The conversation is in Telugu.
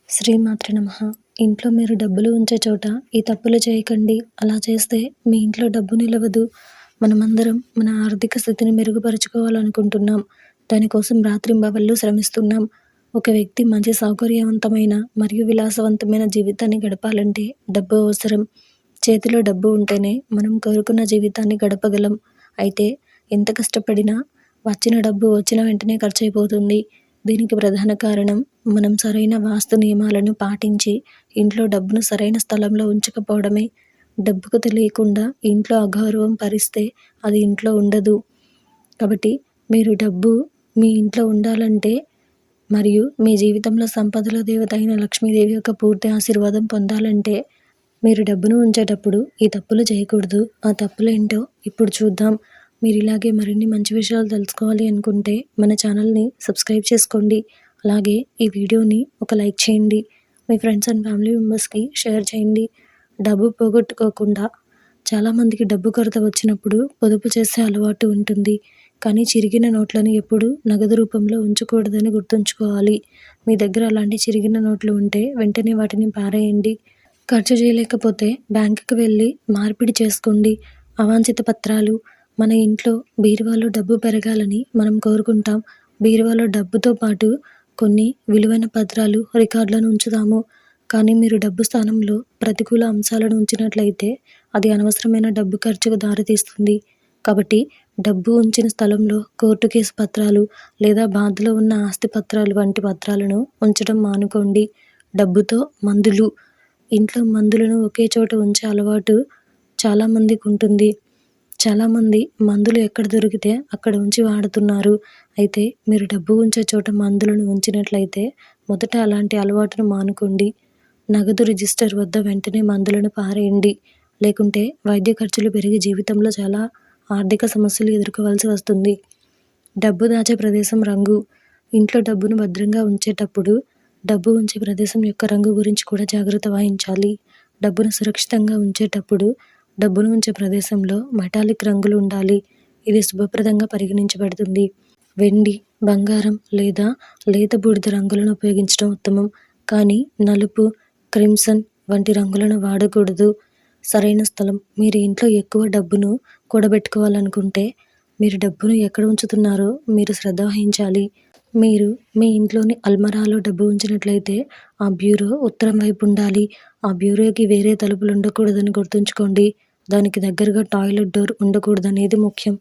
శ్రీమాత్రే నమః. ఇంట్లో మీరు డబ్బులు ఉంచే చోట ఈ తప్పులు చేయకండి. అలా చేస్తే మీ ఇంట్లో డబ్బు నిలవదు. మనమందరం మన ఆర్థిక స్థితిని మెరుగుపరుచుకోవాలనుకుంటున్నాం. దానికోసం రాత్రింబవళ్ళు శ్రమిస్తున్నాం. ఒక వ్యక్తి మంచి సౌకర్యవంతమైన మరియు విలాసవంతమైన జీవితాన్ని గడపాలంటే డబ్బు అవసరం. చేతిలో డబ్బు ఉంటేనే మనం కోరుకున్న జీవితాన్ని గడపగలం. అయితే ఎంత కష్టపడినా వచ్చిన డబ్బు వచ్చిన వెంటనే ఖర్చయిపోతుంది. దీనికి ప్రధాన కారణం మనం సరైన వాస్తు నియమాలను పాటించి ఇంట్లో డబ్బును సరైన స్థలంలో ఉంచకపోవడమే. డబ్బుకు తెలియకుండా ఇంట్లో అగౌరవం పరిస్తే అది ఇంట్లో ఉండదు. కాబట్టి మీరు డబ్బు మీ ఇంట్లో ఉండాలంటే మరియు మీ జీవితంలో సంపదల దేవత అయిన లక్ష్మీదేవి యొక్క పూర్తి ఆశీర్వాదం పొందాలంటే మీరు డబ్బును ఉంచేటప్పుడు ఈ తప్పులు చేయకూడదు. ఆ తప్పులేంటో ఇప్పుడు చూద్దాం. మీరు ఇలాగే మరిన్ని మంచి విషయాలు తెలుసుకోవాలి అనుకుంటే మన ఛానల్ని సబ్స్క్రైబ్ చేసుకోండి. అలాగే ఈ వీడియోని ఒక లైక్ చేయండి. మీ ఫ్రెండ్స్ అండ్ ఫ్యామిలీ మెంబర్స్కి షేర్ చేయండి. డబ్బు పోగొట్టుకోకుండా చాలామందికి డబ్బు కొరత వచ్చినప్పుడు పొదుపు చేసే అలవాటు ఉంటుంది. కానీ చిరిగిన నోట్లను ఎప్పుడూ నగదు రూపంలో ఉంచకూడదని గుర్తుంచుకోవాలి. మీ దగ్గర అలాంటి చిరిగిన నోట్లు ఉంటే వెంటనే వాటిని పారేయండి. ఖర్చు చేయలేకపోతే బ్యాంకుకి వెళ్ళి మార్పిడి చేసుకోండి. అవాంఛిత పత్రాలు. మన ఇంట్లో బీరువాలో డబ్బు పెరగాలని మనం కోరుకుంటాం. బీరువాలో డబ్బుతో పాటు కొన్ని విలువైన పత్రాలు, రికార్డులను ఉంచుతాము. కానీ మీరు డబ్బు స్థానంలో ప్రతికూల అంశాలను ఉంచినట్లయితే అది అనవసరమైన డబ్బు ఖర్చుకు దారితీస్తుంది. కాబట్టి డబ్బు ఉంచిన స్థలంలో కోర్టు కేసు పత్రాలు లేదా బాధలో ఉన్న ఆస్తి పత్రాలు వంటి పత్రాలను ఉంచడం మానుకోండి. డబ్బుతో మందులు. ఇంట్లో మందులను ఒకే చోట ఉంచే అలవాటు చాలామందికి ఉంటుంది. చాలామంది మందులు ఎక్కడ దొరికితే అక్కడ ఉంచి వాడుతున్నారు. అయితే మీరు డబ్బు ఉంచే చోట మందులను ఉంచినట్లయితే మొదట అలాంటి అలవాటును మానుకోండి. నగదు రిజిస్టర్ వద్ద వెంటనే మందులను పారేయండి. లేకుంటే వైద్య ఖర్చులు పెరిగి జీవితంలో చాలా ఆర్థిక సమస్యలు ఎదుర్కోవాల్సి వస్తుంది. డబ్బు దాచే ప్రదేశం రంగు. ఇంట్లో డబ్బును భద్రంగా ఉంచేటప్పుడు డబ్బు ఉంచే ప్రదేశం యొక్క రంగు గురించి కూడా జాగ్రత్త వహించాలి. డబ్బును సురక్షితంగా ఉంచేటప్పుడు డబ్బును ఉంచే ప్రదేశంలో మెటాలిక్ రంగులు ఉండాలి. ఇది శుభప్రదంగా పరిగణించబడుతుంది. వెండి, బంగారం లేదా లేత బూడిద రంగులను ఉపయోగించడం ఉత్తమం. కానీ నలుపు, క్రిమ్సన్ వంటి రంగులను వాడకూడదు. సరైన స్థలం. మీరు ఇంట్లో ఎక్కువ డబ్బును కూడబెట్టుకోవాలనుకుంటే మీరు డబ్బును ఎక్కడ ఉంచుతున్నారో మీరు శ్రద్ధ వహించాలి. మీరు మీ ఇంట్లోని అల్మరాలో డబ్బు ఉంచినట్లయితే ఆ బ్యూరో ఉత్తరం వైపు ఉండాలి. ఆ బ్యూరోకి వేరే తలుపులు ఉండకూడదని గుర్తుంచుకోండి. దానికి దగ్గరగా టాయిలెట్ డోర్ ఉండకూడదనేది ముఖ్యం.